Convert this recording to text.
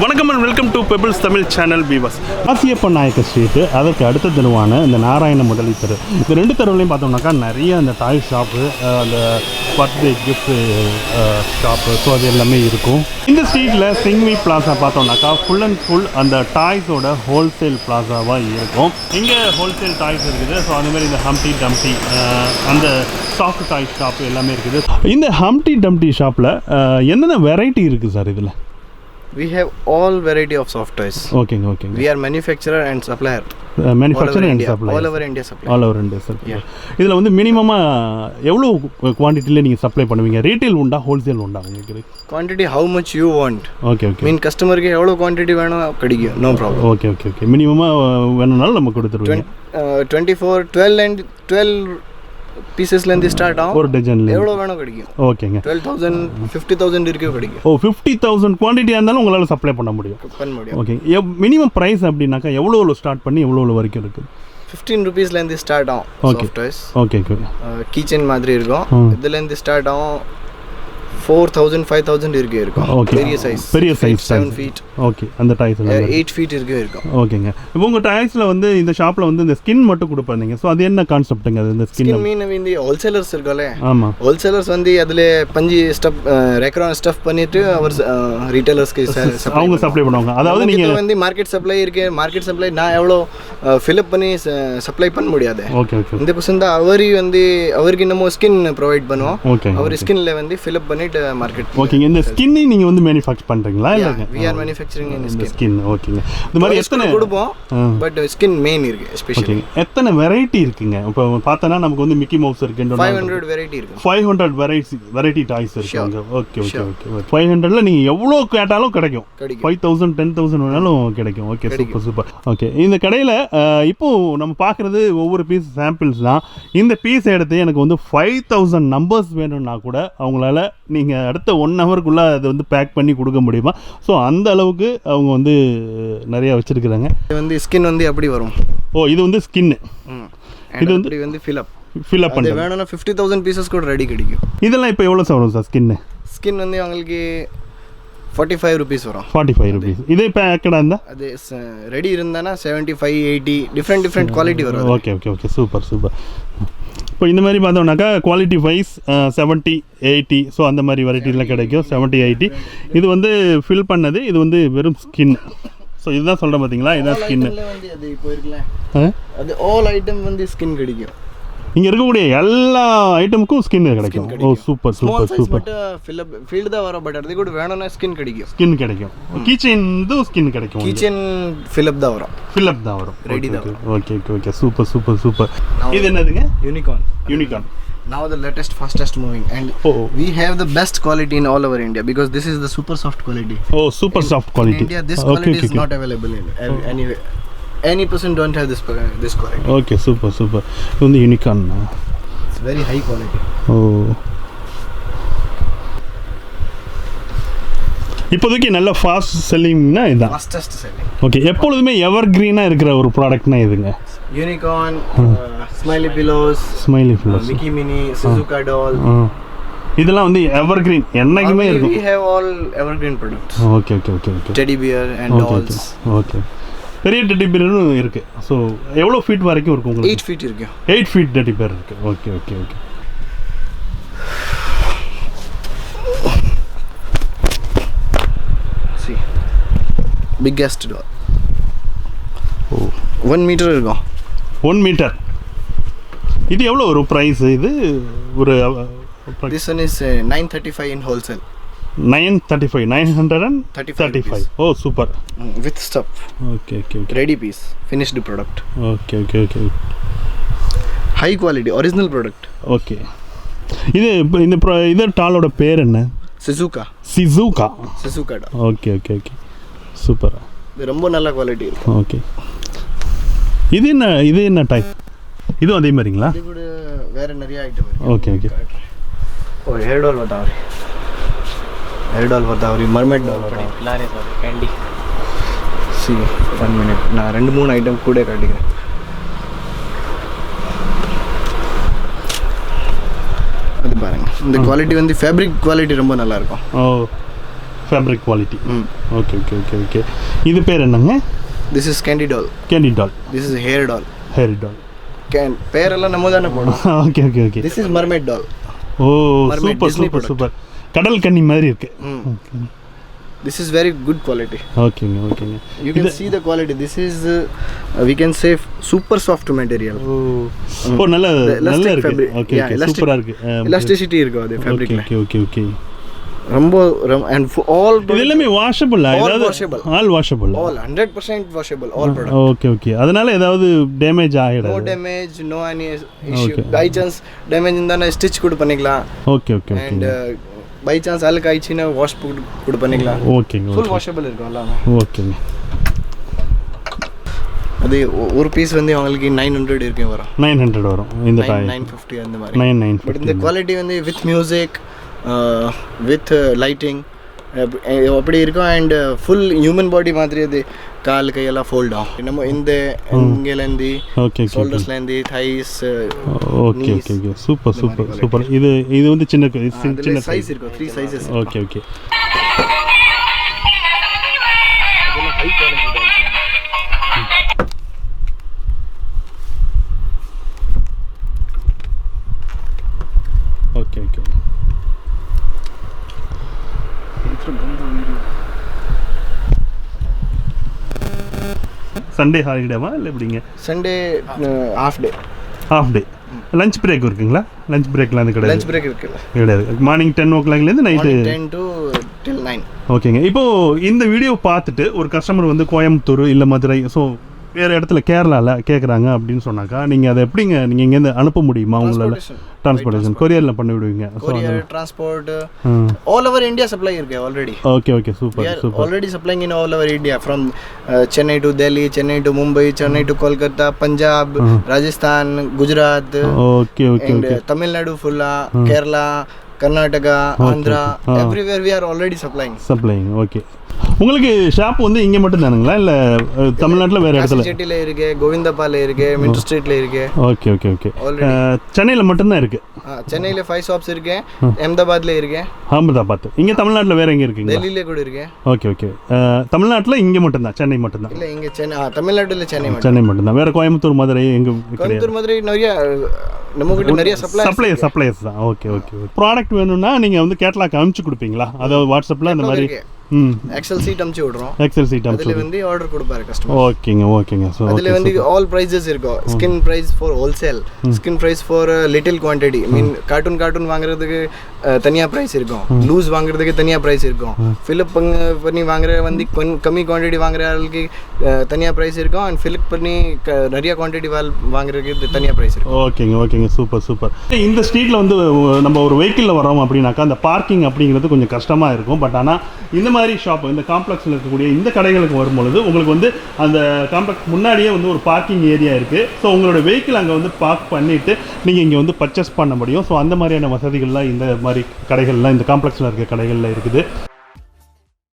வணக்கம் and welcome to Pebbles Tamil channel viewers. Asiappa Naicken street, அதற்கு அடுத்த தெருவான இந்த நாராயண முதலி தெரு, இந்த ரெண்டு தெருவுலையும் பார்த்தோம்னாக்கா நிறைய அந்த டாய் ஷாப்பு, அந்த பர்த்டே கிஃப்ட் ஷாப்பு, ஸோ அது எல்லாமே இருக்கும். இந்த ஸ்ட்ரீட்டில் சிங்வி பிளாசா பார்த்தோம்னாக்கா ஃபுல் அண்ட் ஃபுல் அந்த டாய்ஸோட ஹோல்சேல் பிளாசாவாக இருக்கும். இங்கே ஹோல்சேல் டாய்ஸ் இருக்குது. ஸோ அதேமாதிரி இந்த ஹம்டி டம்டி அந்த சாஃப்ட் டாய் ஷாப் எல்லாமே இருக்குது. இந்த ஹம்டி டம்டி ஷாப்பில் என்னென்ன வெரைட்டி இருக்குது சார் இதில்? We have all variety of soft toys. Okay. We are manufacturer and supplier. Manufacturer and supplier. All over India supply. All over India supply. Yeah. இதில் வந்து மினிமமாக எவ்வளோ குவான்டிட்டியில் நீங்கள் சப்ளை பண்ணுவீங்க? ரீட்டைல் உண்டா, ஹோல்சேல் உண்டா உங்களுக்கு? Quantity how much you want. Okay. Mean customer க்கு எவ்வளோ குவான்டிட்டி வேணும் கிடைக்கும், no problem. Okay. மினிமமாக வேணும்னாலும் நம்ம கொடுத்துருவோம். 12 பீசஸ்லேருந்து ஸ்டார்ட் ஆகும். ஒரு டஜன்ல எவ்வளோ வேணும் கிடைக்கும். ஓகேங்க. 12,000 50,000 இருக்கோ கிடைக்கும். 50,000 குவான்டிட்டியாக இருந்தாலும் உங்களால் சப்ளை பண்ண முடியும். ஓகே. மினிமம் ப்ரைஸ் அப்படின்னாக்கா எவ்வளோ ஸ்டார்ட் பண்ணி எவ்வளோ வரைக்கும் இருக்குது? 15 rupeesலேருந்து ஸ்டார்ட் ஆகும் சாஃப்ட் டாய்ஸ். ஓகே. கீச்சன் மாதிரி இருக்கும். இதுலேருந்து ஸ்டார்ட் ஆகும் 4,000 5,000 இருக்கும். பெரிய சைஸ் 7 feet. ஓகே. அந்த டாய்ஸ் 8 feet இருக்கும். ஓகேங்க. இப்போ உங்கள் டாய்ஸில் வந்து இந்த ஷாப்பில் வந்து இந்த ஸ்கின் மட்டும் கொடுப்பாங்க. ஸோ அது என்ன கான்செப்ட்டுங்க? அது இந்த ஸ்கின் மீன் வந்து ஹோல்சேலர்ஸ் இருக்காலே. ஆமாம். ஹோல்சேலர்ஸ் வந்து அதில் பஞ்சு ஸ்டஃப் ரெக்ரான் ஸ்டஃப் பண்ணிட்டு அவர் ரீட்டைலர்ஸ்க்கு அவங்க சப்ளை பண்ணுவாங்க. அதாவது நீங்கள் வந்து மார்க்கெட் சப்ளை இருக்கு. மார்க்கெட் சப்ளை நான் எவ்வளோ ஃபில்அப் பண்ணி சப்ளை பண்ண முடியாது. ஓகே. இந்த பர்சன் தான் அவருக்கு நம்ம ஸ்கின் ப்ரொவைட் பண்ணுவோம். அவர் ஸ்கின்ல வந்து ஃபில்அப் பண்ணிட்டு மார்க்கெட். ஓகேங்க. இந்த ஸ்கின்னை நீங்கள் வந்து மேனுஃபேக்சர் பண்ணுறீங்களா? இல்லை, we are manufacturing in skin. ஓகேங்க. இந்த மாதிரி எத்தனை கொடுப்போம், பட் ஸ்கின் மெயின் இருக்கு ஸ்பெஷலி. எத்தனை வெரைட்டி இருக்குங்க? இப்போ பார்த்தனா நமக்கு வந்து மிக்கி மவுஸ் இருக்கு. 500 வெரைட்டி இருக்கு. 500 வெரைட்டி டாய்ஸ் இருக்கு. ஓகே. 500ல நீங்க எவ்வளோ கேட்டாலும் கிடைக்கும். 5,000 10,000 வேணாலும் கிடைக்கும். Okay, super. ஓகே. இந்த கடையில் இப்போ நம்ம பார்க்குறது ஒவ்வொரு பீஸ் சாம்பிள்ஸ் தான். இந்த பீஸ் எடுத்து எனக்கு வந்து 5,000 நம்பர்ஸ் வேணும்னா கூட அவங்களால நீங்கள் அடுத்த 1 ஹவருக்குள்ளே அதை வந்து பேக் பண்ணி கொடுக்க முடியுமா? ஸோ அந்த அளவுக்கு அவங்க வந்து நிறைய வச்சுருக்குறாங்க. இது வந்து ஸ்கின் வந்து எப்படி வரும்? இது வந்து ஸ்கின்னு. இது வந்து ஃபில்அப் பண்ணி வேணும்னா 50,000 பீசஸ் கூட ரெடி கிடைக்கும். இதெல்லாம் இப்போ எவ்வளோ சார் வரும் சார் ஸ்கின்னு? ஸ்கின் வந்து அவங்களுக்கு 45 rupees வரும். 45 rupees. இதே பேக்கடாக இருந்தால் அது ரெடி இருந்தானா 75 80 டிஃப்ரெண்ட் குவாலிட்டி வரும். ஓகே. சூப்பர். இப்போ இந்த மாதிரி பார்த்தோம்னாக்கா குவாலிட்டி வைஸ் 70 80, ஸோ அந்த மாதிரி வெரைட்டிலாம் கிடைக்கும். 70 80. இது வந்து ஃபில் பண்ணது. இது வந்து வெறும் ஸ்கின். ஸோ இதுதான் சொல்கிறேன் பார்த்தீங்களா, இதுதான் ஸ்கின்னு. அது இப்போ இருக்குல்ல, அது ஆல் ஐட்டம் வந்து ஸ்கின் கிடைக்கும். இங்கே இருக்கக்கூடிய எல்லா ஐட்டமுக்கும் ஸ்கின் கிடைக்கும். சூப்பர். ஃபீல்டு தான் வரும், பட் அது கூட வேணும்னா ஸ்கின் கிடைக்கும். கீச்சன் ஸ்கின் கிடைக்கும். கீச்சன் ஃபில்அப் தான் வரும். ரெடி தான். ஓகே. சூப்பர். இது என்னதுங்க? Unicorn. Now the latest, fastest moving, and we have the best quality in all over India because this is the super soft quality. Super soft quality. In India, this quality is not available in anywhere. Any person don't have this quality. Okay, super. இது வந்து unicorn. It's very high quality. இப்போதைக்கு நல்ல fast செல்லிங்னா இதுதான். Fastest selling. Okay. எப்பொழுதுமே ever கிரீனாக இருக்கிற ஒரு ப்ராடக்ட்னா இதுங்க. Unicorn, smiley pillows, Mickey Minnie, சுசுகா டால். இதெல்லாம் வந்து எவர் கிரீன் என்னைக்குமே இருக்கும். We have all evergreen products. Okay. Teddy bear and dolls. Okay. பெரிய டெடி பேரும் இருக்கு. ஸோ எவ்வளோ ஃபீட் வரைக்கும் இருக்கும் உங்களுக்கு? 8 feet இருக்கு. 8 feet டெடி பேர் இருக்கு. Okay. See, biggest doll. 1 meter இருக்கும். 1 meter. இது எவ்வளோ ஒரு ப்ரைஸ்? இது ஒரு this one is 935 in wholesale. 935. Super. With stuff. Okay. Ready piece, finished product. Okay. High quality, original product. Okay. இது டாலோட பேர் என்ன? Suzuka. Okay. Super. இது ரொம்ப நல்ல குவாலிட்டி இருக்கு. Okay. இது என்ன டைப்? இது அதே மாதிரிங்களா? இது கூட வேற நிறைய ஐட்டம் இருக்கு. Okay. hair doll बताओ mermaid doll पिला रहे सर कैंडी. See, 1 minute நான் 2-3 ஐட்டம் கூட காட்டிக்கிறேன். அது பாருங்க, இந்த குவாலிட்டி வந்து ஃபேப்ரிக் குவாலிட்டி ரொம்ப நல்லா இருக்கும். Fabric quality. Okay okay okay okay. இது பேர் என்னங்க? This is candy doll. Candy doll. This is hair doll. Hair doll. பேரெல்லாம் நம்ம தானே போடுவோம். Okay okay okay. This is mermaid doll. Oh super super super. கடல் கன்னி மாதிரி இருக்கு. This is very good quality. Okay. You can see the quality. This is we can say super soft material. Oh நல்ல இருக்கு. Okay சூப்பரா இருக்கு. Elasticity இருக்கு அது ஃபேப்ரிக்ல. Okay. ரொம்ப and all இதெல்லாம் washable அதாவது all washable. All 100% washable all product. Okay. அதனால ஏதாவது டேமேஜ் ஆயிடாது. No damage, no any issue. By chance damage இருந்தா ஸ்டிட்ச் கூட பண்ணிக்கலாம். Okay. And by chance அழுக்கு ஆயிடுச்சுன்னா வாஷ் கூட பண்ணிக்கலாம். ஓகேங்க. ஃபுல் வாஷபிள் இருக்கும் எல்லாமே. ஓகேங்க. அது ஒரு பீஸ் வந்து உங்களுக்கு 900 இருக்கு வரும். 900 வரும் இந்த டாய். 950 அந்த மாதிரி. 950. பட் இந்த குவாலிட்டி வந்து வித் மியூசிக் வித் லைட்டிங் அப்படி இருக்கும். அண்ட் ஃபுல் ஹியூமன் பாடி மாதிரி அது கால் கையெல்லாம் ஃபோல்ட் ஆகும். நம்ம இந்த இங்கேலேருந்து ஷோல்டர்ஸ்லேருந்து தைஸ். Okay super. இது வந்து சின்ன சைஸ் இருக்கும். 3 சைஸஸ். ஓகே. இதெல்லாம் high quality dolls. Okay. Sunday ஹாலிடேவா இல்லை எப்படிங்க? Sunday half day. Lunch break இருக்குங்களா? லஞ்ச் பிரேக்லாம் அது கிடையாது. லஞ்ச் பிரேக் கிடையாது. மார்னிங் 10 o'clockலேருந்து நைட்டு 10 to till 9. ஓகேங்க. இப்போது இந்த வீடியோ பார்த்துட்டு ஒரு கஸ்டமர் வந்து கோயம்புத்தூர் இல்லை மதுரை ஸோ வேறு இடத்துல கேரளாவில் கேட்குறாங்க அப்படின்னு சொன்னாக்கா நீங்கள் அதை எப்படிங்க நீங்கள் இங்கேருந்து அனுப்ப முடியுமா? உங்களால் டிரான்ஸ்போர்ட்டேஷன் கொரியரில் பண்ணி விடுவீங்க? Courier transport all over India supply இருக்கு already. Okay super. Already supplying in all over India from Chennai to Delhi, Chennai to Mumbai, Chennai to Kolkata, Punjab, Rajasthan, Gujarat. Okay. Tamil Nadu ஃபுல்லா, Kerala, Karnataka, Andhra, everywhere we are already supplying. Okay. உங்களுக்கு ஷாப் வந்து இங்கே மட்டும் தானுங்களா இல்லை தமிழ்நாட்டில் வேறு இடத்துல? செட்டியில் இருக்கு, கோவிந்தபால இருக்கு, மின்ட் ஸ்ட்ரீட்ல இருக்கு. ஓகே. சென்னையில் மட்டும்தான் இருக்கு. சென்னையில் 5 ஷாப்ஸ் இருக்கு. அஹமதாபாத்ல இருக்கு. அஹமதாபாத். இங்கே தமிழ்நாட்டில் வேறு எங்கே இருக்குங்க? டெல்லியில கூட இருக்கு. ஓகே. தமிழ்நாட்டில் இங்கே மட்டும்தான், சென்னை மட்டும்தான்? இல்லை இங்கே சென்னை, தமிழ்நாட்டில் சென்னை மட்டும்தான். வேறு கோயம்புத்தூர், மதுரை எங்கே? கோயம்புத்தூர், மதுரை நிறைய நம்மகிட்ட நிறைய சப்ளையர்ஸ் தான். ஓகே. ப்ராடக்ட் வேணும்னா நீங்கள் வந்து கேட்லாக் அனுப்பிச்சு கொடுப்பீங்களா? அதாவது வாட்ஸ்அப்பில் அந்த மாதிரி எக்ஸல் சீட் அனுப்பிச்சு விடுறோம். அதுல வந்து ஆர்டர் கொடுப்பாரு கஸ்டமர். ஓகேங்க. சோ அதுல வந்து ஆல் பிரைसेस இருக்கும். Skin price for wholesale, skin price for little quantity. Mean carton வாங்குறதுக்கு தனியா பிரைஸ் இருக்கும். லூஸ் வாங்குறதுக்கு தனியா பிரைஸ் இருக்கும். ஃபில்அப் பண்ணி வாங்குற வந்து கம்மி குவாண்டிட்டி வாங்குறவங்களுக்கு தனியா பிரைஸ் இருக்கும். அண்ட் ஃபில்அப் பண்ணி நிறைய குவாண்டிட்டி வாங்குறதுக்கு தனியா பிரைஸ் இருக்கும். ஓகேங்க. சூப்பர். இந்த ஸ்ட்ரீட்ல வந்து நம்ம ஒரு வெஹிக்கிள்ல வரோம் அப்படின்னாக்கா அந்த பார்க்கிங் அப்படிங்கிறது கொஞ்சம் கஷ்டமா இருக்கும். பட் ஆனா இந்த மாதிரி ஷாப் இந்த காம்ப்ளெக்ஸில் இருக்கக்கூடிய இந்த கடைகளுக்கு வரும்பொழுது உங்களுக்கு வந்து அந்த காம்ப்ளெக்ஸ் முன்னாடியே வந்து ஒரு பார்க்கிங் ஏரியா இருக்குது. ஸோ உங்களோட வெஹிக்கிள் அங்கே வந்து பார்க் பண்ணிவிட்டு நீங்கள் இங்கே வந்து பர்ச்சேஸ் பண்ண முடியும். ஸோ அந்த மாதிரியான வசதிகள்லாம் இந்த மாதிரி கடைகள்லாம் இந்த காம்ப்ளெக்ஸில் இருக்க கடைகளில் இருக்குது.